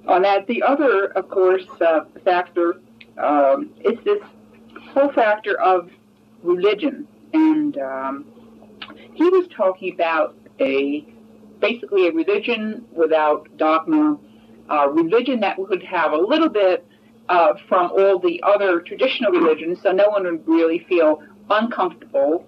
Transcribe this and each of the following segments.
on that. The other, of course, factor is this whole factor of religion. And he was talking about basically a religion without dogma, a religion that would have a little bit from all the other traditional religions, so no one would really feel uncomfortable.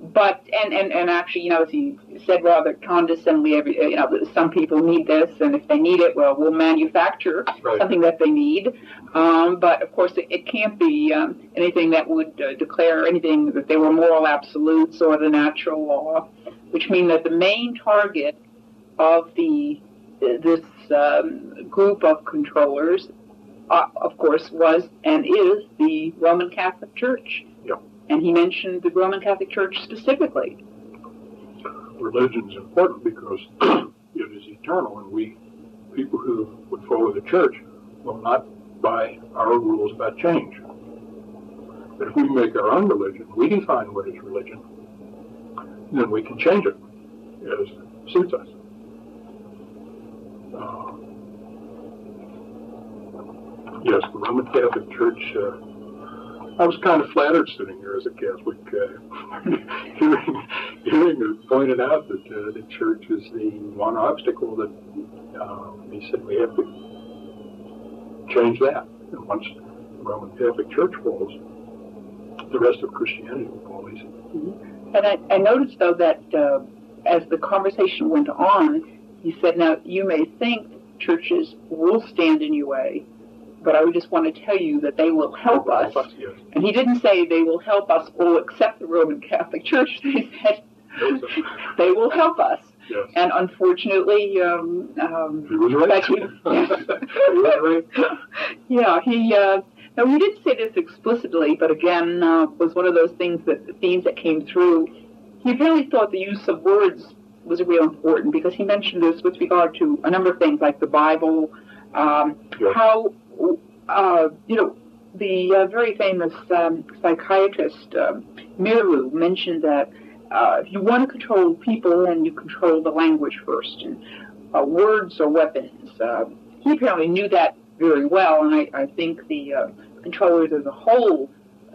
But actually, as he said rather condescendingly, some people need this, and if they need it, well, we'll manufacture something that they need. But of course, it can't be anything that would declare anything that they were moral absolutes or the natural law, which mean that the main target of this group of controllers, of course, was and is the Roman Catholic Church. Yeah. And he mentioned the Roman Catholic Church specifically. Religion is important because it is eternal, and we, people who would follow the church, will not buy our rules about change. But if we make our own religion, we define what is religion, then we can change it as suits us. Yes, the Roman Catholic Church, I was kind of flattered sitting here as a Catholic, hearing it pointed out that the church is the one obstacle that he said we have to change that. And once the Roman Catholic Church falls, the rest of Christianity will fall easy. Mm-hmm. And I noticed, though, that as the conversation went on, he said, now, you may think churches will stand in your way, but I would just want to tell you that they will help us. Yes. And he didn't say they will help us all except the Roman Catholic Church. He said they will help us. Yes. And unfortunately, he was right. he was right. Yeah, no, he didn't say this explicitly, but again, was one of those themes that came through. He really thought the use of words was real important, because he mentioned this with regard to a number of things like the Bible, Yes. how the very famous psychiatrist Miru mentioned that if you want to control people, then you control the language first, and words are weapons. He apparently knew that very well, and I think the controllers as a whole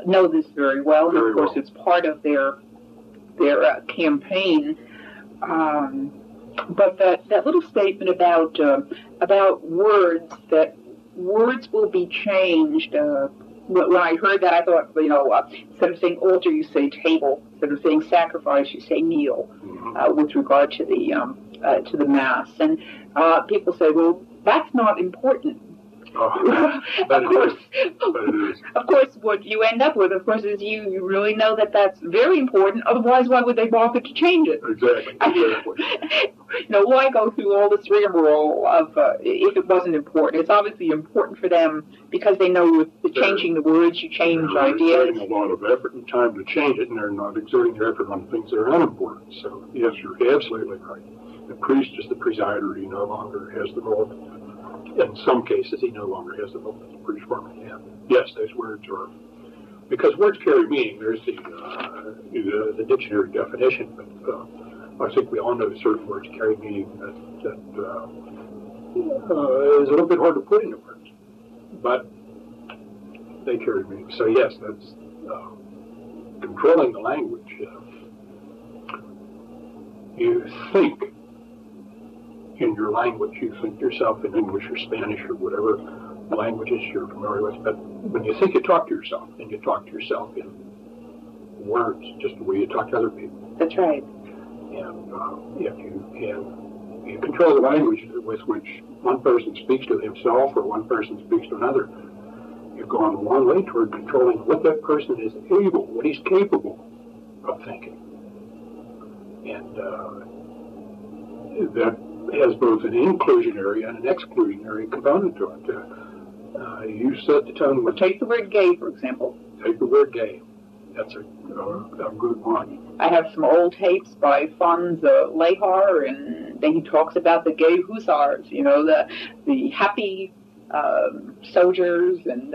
know this very well, and of course it's part of their campaign. But that little statement about words, that words will be changed. When I heard that, I thought, instead of saying altar, you say table. Instead of saying sacrifice, you say kneel. With regard to the mass, and people say, well, that's not important. But Of course, what you end up with, of course, is you really know that that's very important. Otherwise, why would they bother to change it? Exactly. Why go through all this rigmarole of if it wasn't important? It's obviously important for them because they know with the changing the words, you change ideas. They're exerting a lot of effort and time to change it, and they're not exerting their effort on things that are unimportant. So, yes, you're absolutely right. The priest is the presider. He no longer has the role. In some cases, he no longer has the role that the priest formerly had. Yes, those words are, because words carry meaning. There's the dictionary definition, but I think we all know that certain words carry meaning that is a little bit hard to put into words, but they carry meaning. So yes, that's controlling the language. You think in your language, you think yourself in English or Spanish or whatever languages you're familiar with, but when you think, you talk to yourself, and you talk to yourself in words, just the way you talk to other people. That's right. And if you control the language with which one person speaks to himself or one person speaks to another, you've gone a long way toward controlling what that person is able, what he's capable of thinking. And that has both an inclusionary and an exclusionary component to it. You set the tone with... Take the word gay, for example. Take the word gay. That's a good one. I have some old tapes by Franz Lehar, and then he talks about the gay hussars, the happy soldiers, and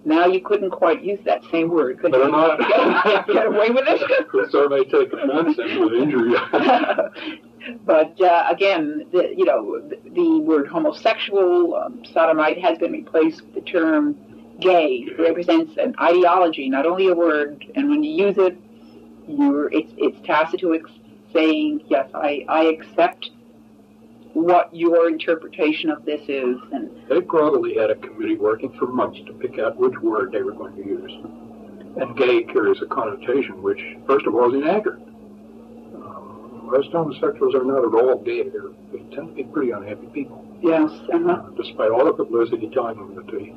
now you couldn't quite use that same word, could you? Not. Get away with it? So may take offense and would injure you. But again, the word homosexual, sodomite, has been replaced with the term gay. It represents an ideology, not only a word. And when you use it, it's tacit to saying, yes, I accept what your interpretation of this is. And they probably had a committee working for months to pick out which word they were going to use. And gay carries a connotation which, first of all, is inaccurate. Most homosexuals are not at all gay. They tend to be pretty unhappy people. Yes. Despite all the publicity telling them that they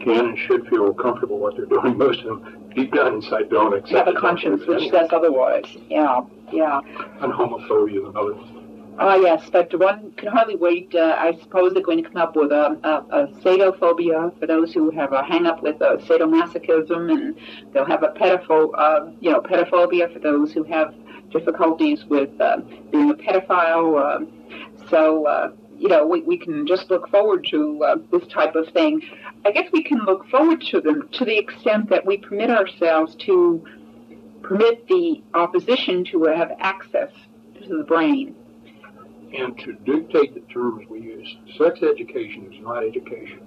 can and should feel comfortable what they're doing, most of them deep down inside don't accept have a conscience which says otherwise. Yeah. And homophobia is another one. Yes, but one can hardly wait. I suppose they're going to come up with a sadophobia for those who have a hang-up with sadomasochism, and they'll have a pedophobia for those who have difficulties with being a pedophile. We can just look forward to this type of thing. I guess we can look forward to them to the extent that we permit ourselves to permit the opposition to have access to the brain. And to dictate the terms we use. Sex education is not education.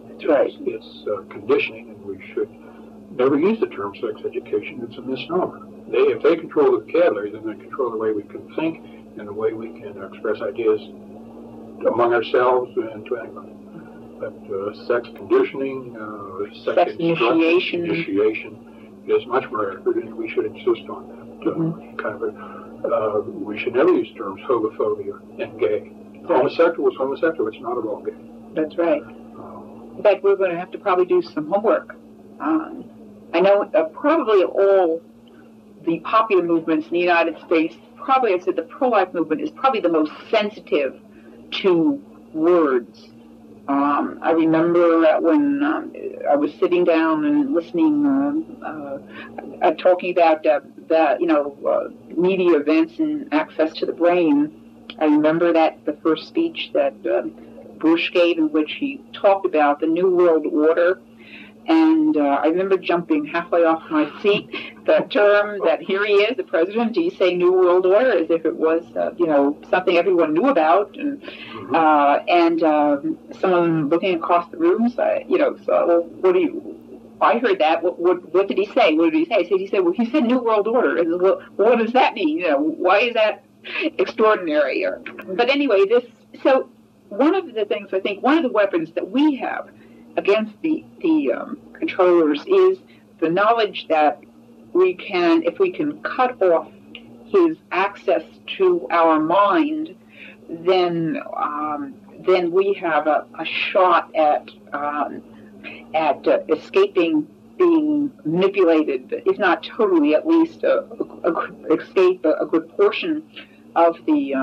That's right. It's conditioning, and we should never use the term sex education. It's a misnomer. If they control the vocabulary, then they control the way we can think and the way we can express ideas among ourselves and to anybody. But sex conditioning, sex initiation is much more accurate, and we should insist on that. We should never use terms homophobia and gay. Homosexual is homosexual. It's not at all gay. That's right. In fact, we're going to have to probably do some homework. I know probably all the popular movements in the United States, probably I said the pro-life movement is probably the most sensitive to words. I remember when I was sitting down and listening, talking about media events and access to the brain. I remember that the first speech that Bush gave, in which he talked about the New World Order. And I remember jumping halfway off my seat. The term that here he is, the president, he's saying New World Order as if it was, something everyone knew about. And someone looking across the room, I heard that. What did he say? What did he say? He said, well, he said New World Order. I said, well, what does that mean? Why is that extraordinary? But anyway, so one of the things, I think, one of the weapons that we have against the controllers is the knowledge that we can, if we can cut off his access to our mind, then we have a shot at escaping being manipulated, if not totally, at least escape a good portion of the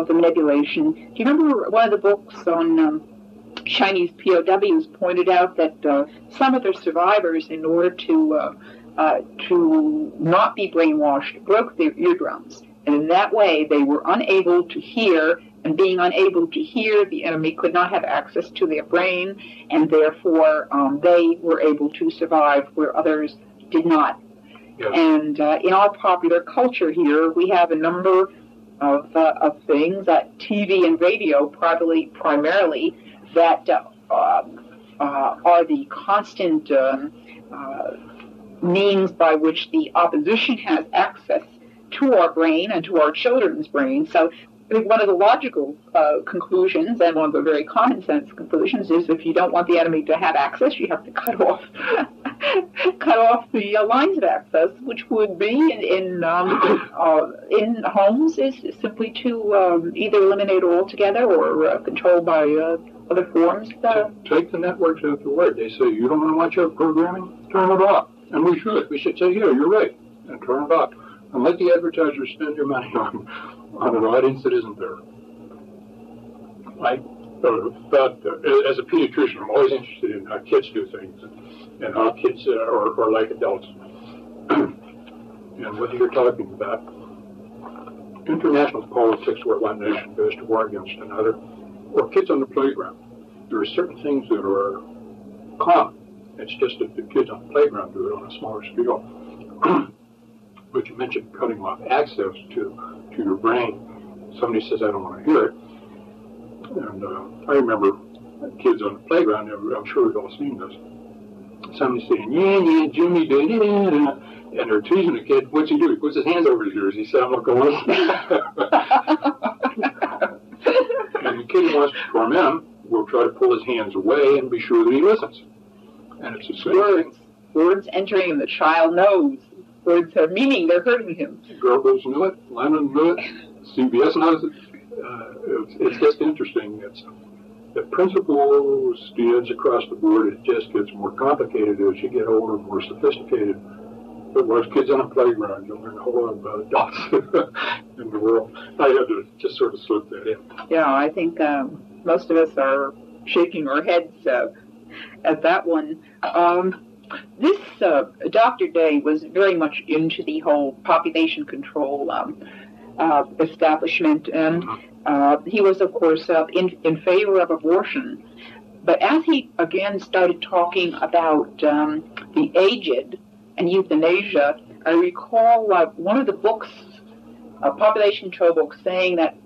manipulation. Do you remember one of the books on Chinese POWs pointed out that some of their survivors, in order to not be brainwashed, broke their eardrums, and in that way they were unable to hear. And being unable to hear, the enemy could not have access to their brain, and therefore they were able to survive where others did not. Yes. And in our popular culture here, we have a number of things, TV and radio primarily, that are the constant means by which the opposition has access to our brain and to our children's brain. So I think one of the logical conclusions, and one of the very common sense conclusions, is if you don't want the enemy to have access, you have to cut off the lines of access, which would be in homes is simply to either eliminate altogether or control by other forms. Take the networks out the word. They say you don't want to watch our programming, turn it off, and we should. We should say, yeah, you're right, and turn it off, and let the advertisers spend their money on an audience that isn't there. I thought, as a pediatrician, I'm always interested in how kids do things and how kids are like adults. And whether you're talking about international politics where one nation goes to war against another, or kids on the playground, there are certain things that are common. It's just that the kids on the playground do it on a smaller scale. But you mentioned cutting off access to to your brain. Somebody says, I don't want to hear it. And I remember kids on the playground, I'm sure we've all seen this. Somebody saying, yeah, Jimmy, da-da-da-da. And they're teasing the kid. What's he do? He puts his hands over his ears. He said, I'm not going to listen. And the kid who wants to torment him will try to pull his hands away and be sure that he listens. And it's the same thing. Words entering and the child knows. Words have meaning. They're hurting him. Goebbels knew it. Lenin knew it. CBS knows it. It's just interesting. The principal students across the board, it just gets more complicated as you get older, more sophisticated. But most kids on a playground, you'll learn a whole lot about adults in the world. I had to just sort of slip that in. Yeah, I think most of us are shaking our heads at that one. This Dr. Day was very much into the whole population control establishment, and he was, of course, in favor of abortion. But as he again started talking about the aged and euthanasia, I recall one of the books, population control books, saying that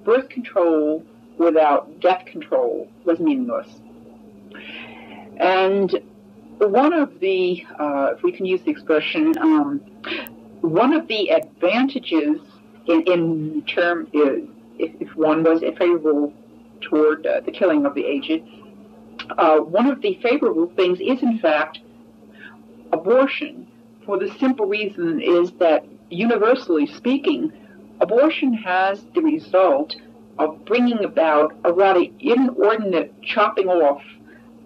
birth control without death control was meaningless. And one of the, if we can use the expression, one of the advantages in term is if one was favorable toward the killing of the aged, one of the favorable things is in fact abortion, for the simple reason is that universally speaking, abortion has the result of bringing about a rather inordinate chopping off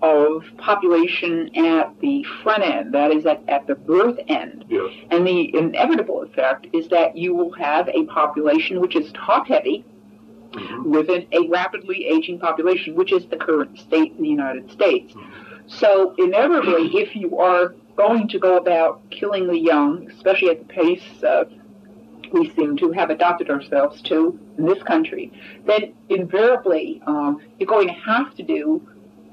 of population at the front end, that is at the birth end. Yes. And the inevitable effect is that you will have a population which is top-heavy within a rapidly aging population, which is the current state in the United States. So inevitably, if you are going to go about killing the young, especially at the pace we seem to have adopted ourselves to in this country, then invariably you're going to have to do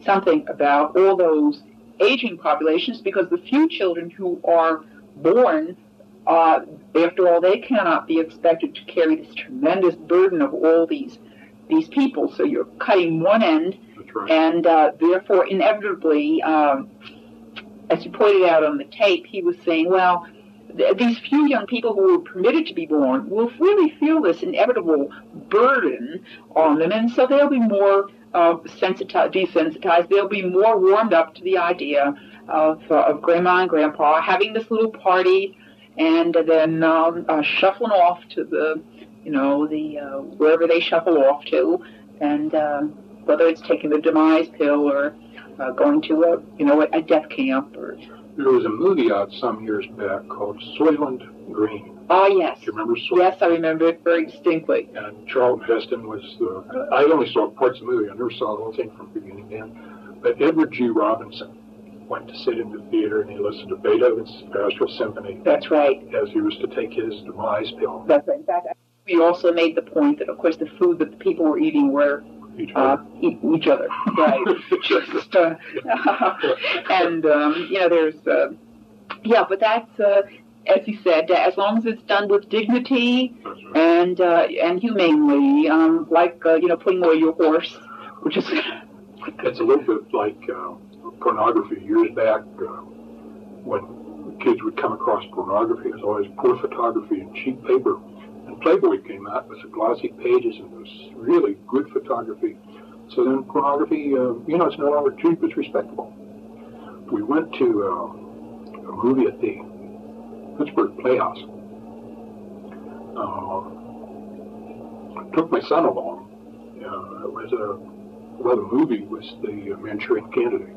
something about all those aging populations, because the few children who are born, after all, they cannot be expected to carry this tremendous burden of all these people. So you're cutting one end, right. And therefore, inevitably, as you pointed out on the tape, he was saying, well, these few young people who were permitted to be born will really feel this inevitable burden on them, and so they'll be more desensitized. They'll be more warmed up to the idea of Grandma and Grandpa having this little party, and then shuffling off to the wherever they shuffle off to, and whether it's taking the demise pill or going to a death camp. Or there was a movie out some years back called Soylent Green. Oh, yes. Do you remember Soylent? Yes, I remember it very distinctly. And Charlton Heston was I only saw parts of the movie. I never saw the whole thing from beginning to end. But Edward G. Robinson went to sit in the theater and he listened to Beethoven's Pastoral Symphony. That's right. As he was to take his demise pill. That's right. In fact, we also made the point that, of course, the food that the people were eating were each other. Right. Just, and, there's, but that's, as you said, as long as it's done with dignity and humanely, like, putting away your horse, which is... It's a little bit like pornography. Years back, when kids would come across pornography, it was always poor photography and cheap paper. And Playboy came out with the glossy pages and was really good photography. So then pornography, it's no longer cheap, it's respectable. We went to a movie at the Pittsburgh Playhouse. Took my son along. It was the movie was the Manchurian Candidate.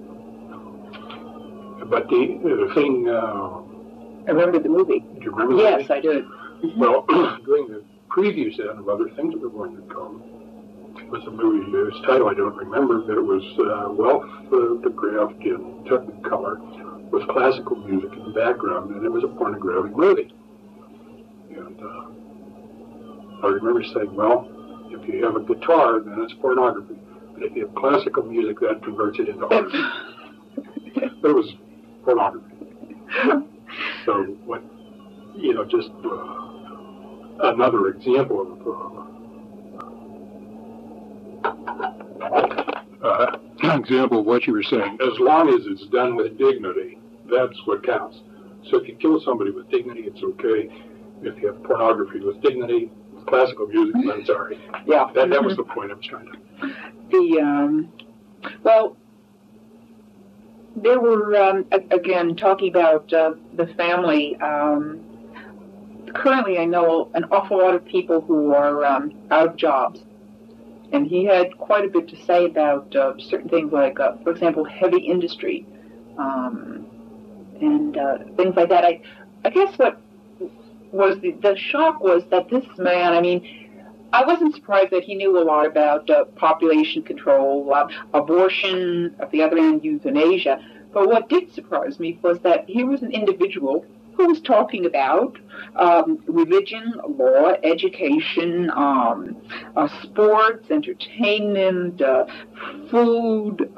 But the thing... I remember the movie. Do you remember that? Yes, I did. Well, during the preview set of other things that were going to come, it was a movie, its title I don't remember, but it was well photographed in Technicolor with classical music in the background, and it was a pornographic movie. And I remember saying, well, if you have a guitar, then it's pornography. But if you have classical music, that converts it into art. But it was pornography. So what, another example of what you were saying. As long as it's done with dignity, that's what counts. So if you kill somebody with dignity, it's okay. If you have pornography with dignity, classical music, I'm sorry. Yeah. That was the point I was trying to. Well, there were, again, talking about the family. Currently, I know an awful lot of people who are out of jobs. And he had quite a bit to say about certain things like, for example, heavy industry and things like that. I guess what was the shock was that this man, I mean, I wasn't surprised that he knew a lot about population control, abortion, at the other end, euthanasia. But what did surprise me was that he was an individual who was talking about religion, law, education, sports, entertainment, food.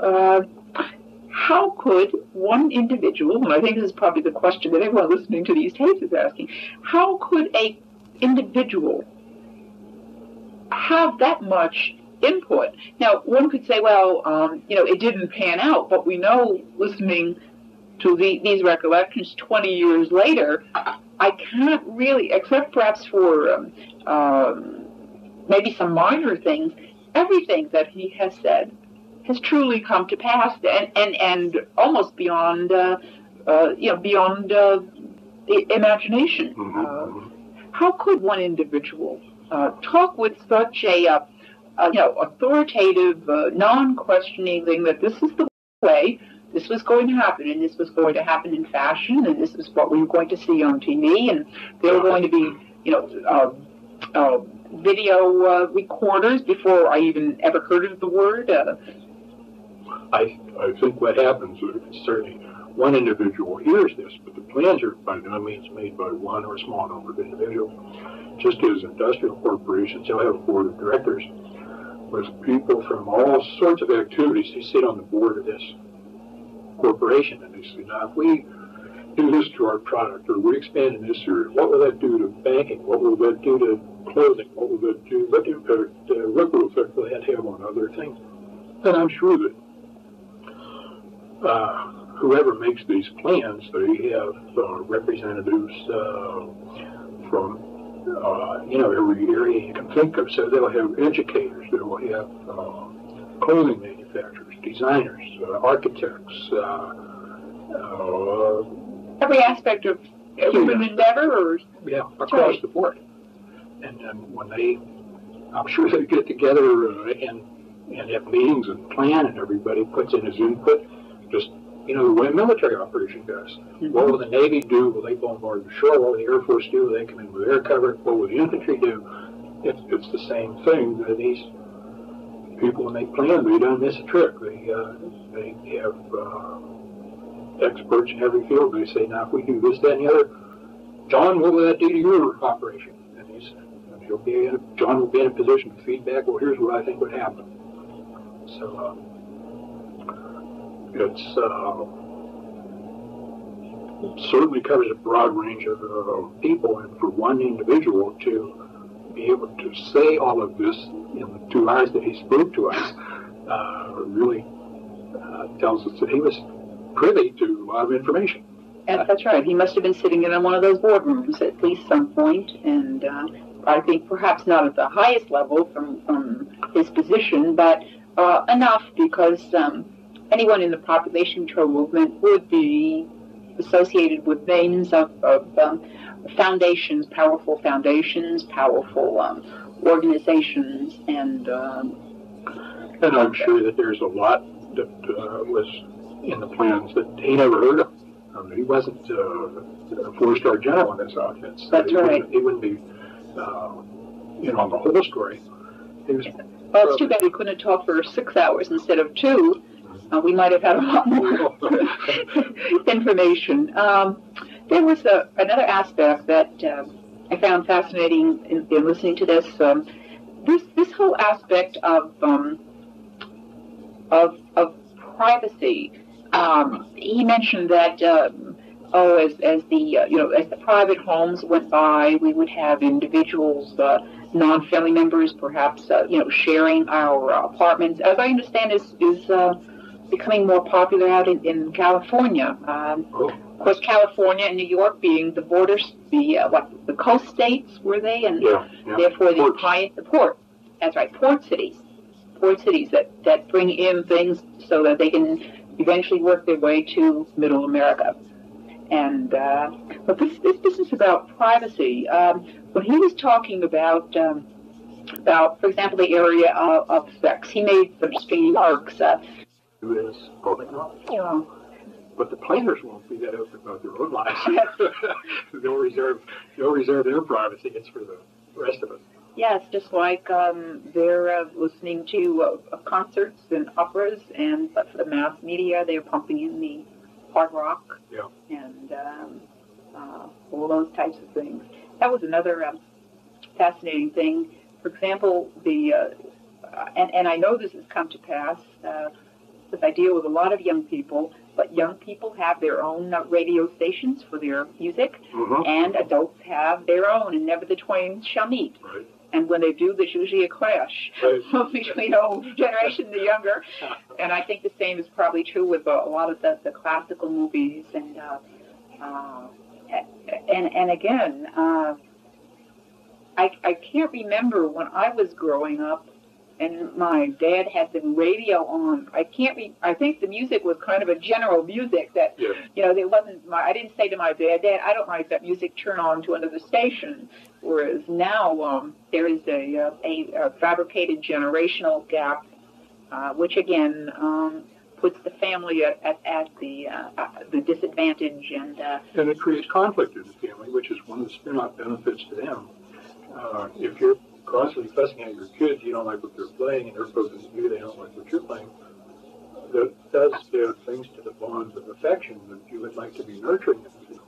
How could one individual, and I think this is probably the question that everyone listening to these tapes is asking, how could a individual have that much input? Now, one could say, well, it didn't pan out, but we know, listening to these recollections 20 years later, I can't really, except perhaps for maybe some minor things, everything that he has said has truly come to pass, and almost beyond beyond the imagination. How could one individual talk with such a authoritative, non-questioning thing that this is the way this was going to happen, and this was going to happen in fashion, and this is what we were going to see on TV, and there were going to be, video recorders before I even ever heard of the word. I think what happens is certainly one individual hears this, but the plans are by no means made by one or a small number of individuals. Just as industrial corporations, they'll have a board of directors with people from all sorts of activities. They sit on the board of this corporation, and they say, now if we do this to our product, or we expand in this area, what will that do to banking? What will that do to clothing? What will that do? What ripple effect will that have on other things? And I'm sure that whoever makes these plans, they have representatives from every area you can think of. So they'll have educators, they'll have clothing manufacturers, designers, architects, every aspect of human endeavor, across the board. And then when I'm sure they get together and have meetings and plan, and everybody puts in his input, just the way a military operation goes. Mm-hmm. What will the Navy do? Will they bombard the shore? What will the Air Force do? Will they come in with air cover? What will the infantry do? It's the same thing. These people, when they plan, they don't miss a trick. They have experts in every field. They say, now if we do this, that, and the other, John, what will that do to your operation? And John will be in a position to feedback. Well, here's what I think would happen. So it certainly covers a broad range of people, and for one individual to be able to say all of this in the 2 hours that he spoke to us really tells us that he was privy to a lot of information. Yes, that's right. He must have been sitting in one of those boardrooms at least some point, and I think perhaps not at the highest level from his position, but enough because anyone in the population control movement would be associated with names of foundations, powerful organizations, and I'm sure that there's a lot that was in the plans that he never heard of. I mean, he wasn't a 4-star general in this outfit. So that's right. He wouldn't be on the whole story. Well, it's too bad he couldn't talk for 6 hours instead of 2. We might have had a lot more information. There was another aspect that I found fascinating in listening to this. This whole aspect of privacy. He mentioned that as the as the private homes went by, we would have individuals, non-family members, perhaps sharing our apartments. As I understand, is becoming more popular out in California. Of course, California and New York being the borders, the coast states were they, and therefore the port. That's right, port cities that bring in things so that they can eventually work their way to Middle America. And but this business about privacy, when he was talking about, for example, the area of sex, he made some interesting remarks. Who is holding on? Yeah. But the planners won't be that open about their own lives. They'll reserve their privacy. It's for the rest of us. Yes, just like they're listening to concerts and operas, but for the mass media, they're pumping in the hard rock and all those types of things. That was another fascinating thing. For example, and I know this has come to pass, because I deal with a lot of young people, but young people have their own radio stations for their music, and adults have their own, and never the twain shall meet. Right. And when they do, there's usually a clash between the old generation and the younger. And I think the same is probably true with a lot of the classical movies. And again, I can't remember when I was growing up and my dad had the radio on. I think the music was kind of a general music that, there wasn't. I didn't say to my dad, I don't like that music. Turn on to another station. Whereas now there is a fabricated generational gap, which again puts the family at the disadvantage, and it creates conflict in the family, which is one of the spin-off benefits to them. If you're constantly fussing at your kids, you don't like what they're playing, and they're focusing on you, they don't like what you're playing. That does things to the bonds of affection that you would like to be nurturing in the family.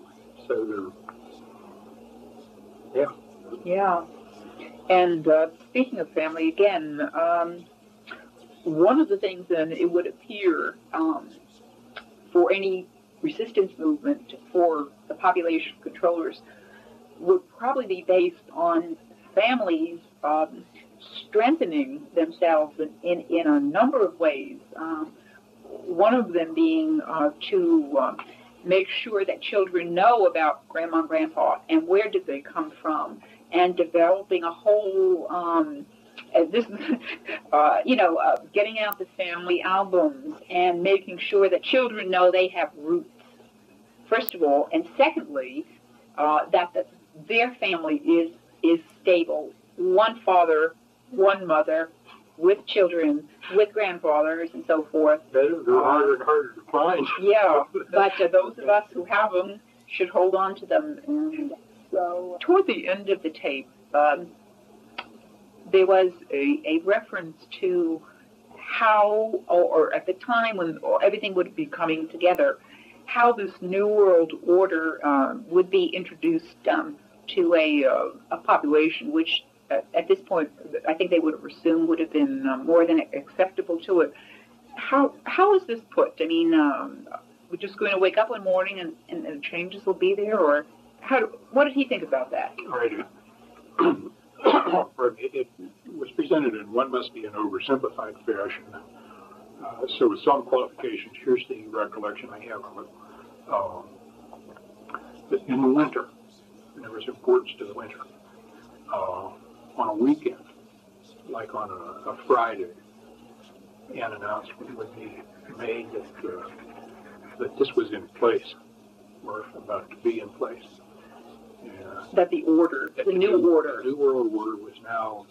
So they're, yeah. And speaking of family, again, one of the things then it would appear for any resistance movement for the population controllers would probably be based on families strengthening themselves in a number of ways. One of them being to make sure that children know about Grandma and Grandpa and where did they come from, and developing a whole, getting out the family albums and making sure that children know they have roots, first of all, and secondly, that their family is stable. One father, one mother, with children, with grandfathers, and so forth. They're harder and harder to find. Yeah, but those of us who have them should hold on to them. And so, toward the end of the tape, there was a reference to how, or at the time when everything would be coming together, how this New World Order would be introduced to a population which, at this point, I think they would have assumed would have been more than acceptable to it. How is this put? I mean, we're just going to wake up one morning and changes will be there, or what did he think about that? Right. It was presented in what must be an oversimplified fashion. So with some qualifications, here's the recollection I have of it. That in the winter, and there was importance to the winter, on a weekend, like on a Friday, an announcement would be made that this was in place, or about to be in place. That the order, the new order. The New World Order was now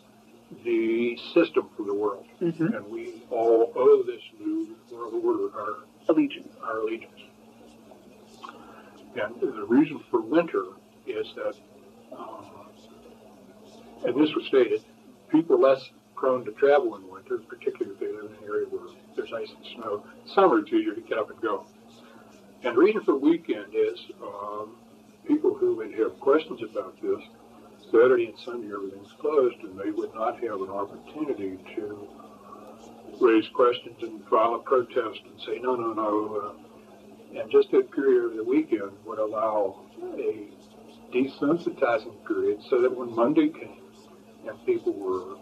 the system for the world. Mm-hmm. And we all owe this New World Order our allegiance. And the reason for winter is that, and this was stated, people are less prone to travel in winter, particularly if they live in an area where there's ice and snow. Summer, it's easier to get up and go. And the reason for weekend is people who would have questions about this, Saturday and Sunday everything's closed, and they would not have an opportunity to raise questions and file a protest and say, no, And just that period of the weekend would allow a desensitizing period so that when Monday came and people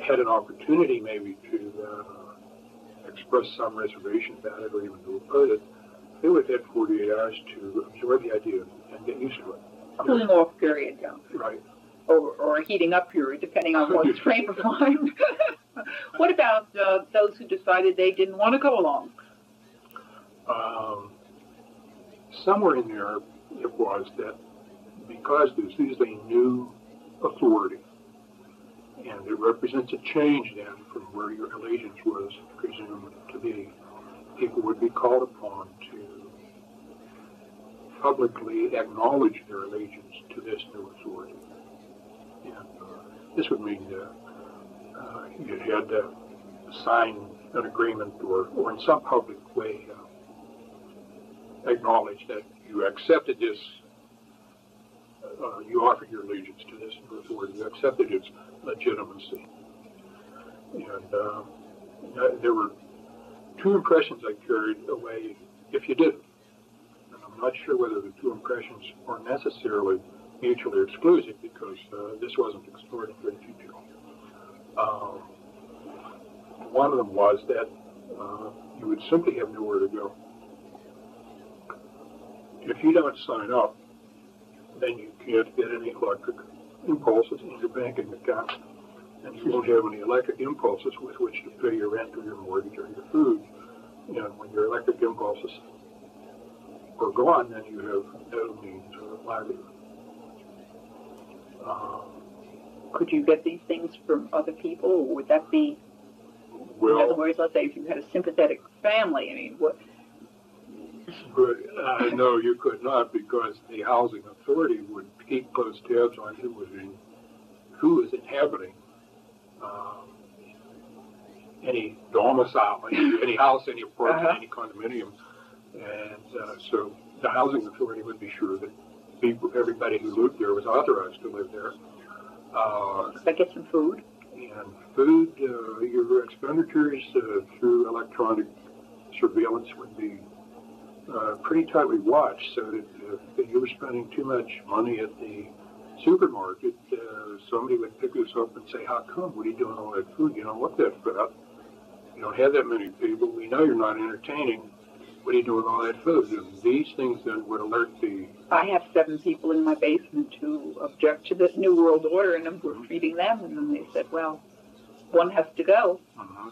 had an opportunity maybe to express some reservation about it or even to oppose it, they would have had 48 hours to absorb the idea and get used to it. Cooling off period, yeah. Right. Or a heating up period, depending on one's frame of mind. What about those who decided they didn't want to go along? Somewhere in there it was that because this is a new authority and it represents a change then from where your allegiance was presumed to be, people would be called upon to publicly acknowledge their allegiance to this new authority. And this would mean that you had to sign an agreement or in some public way acknowledge that you accepted this, you offered your allegiance to this new authority, you accepted its legitimacy. And there were two impressions I carried away if you didn't. And I'm not sure whether the two impressions were necessarily mutually exclusive because this wasn't explored in great detail. One of them was that you would simply have nowhere to go. If you don't sign up, then you can't get any electric impulses in your banking account, and you won't have any electric impulses with which to pay your rent or your mortgage or your food. And when your electric impulses are gone, then you have no means of livelihood. Could you get these things from other people, or would that be, well, in other words, let's say if you had a sympathetic family, I mean, what? But no, you could not, because the housing authority would keep close tabs on who was inhabiting any domicile, any house, any apartment, any condominium, and so the housing authority would be sure that everybody who lived there was authorized to live there. Could I get some food? And food, your expenditures through electronic surveillance would be pretty tightly watched, so that if you were spending too much money at the supermarket, somebody would pick this up and say, "How come? What are you doing all that food? You don't look that fat. You don't have that many people. We know you're not entertaining. What are you doing all that food?" And these things then would alert the... I have 7 people in my basement who object to this New World Order, and we're feeding them. And then they said, well, one has to go. Uh-huh.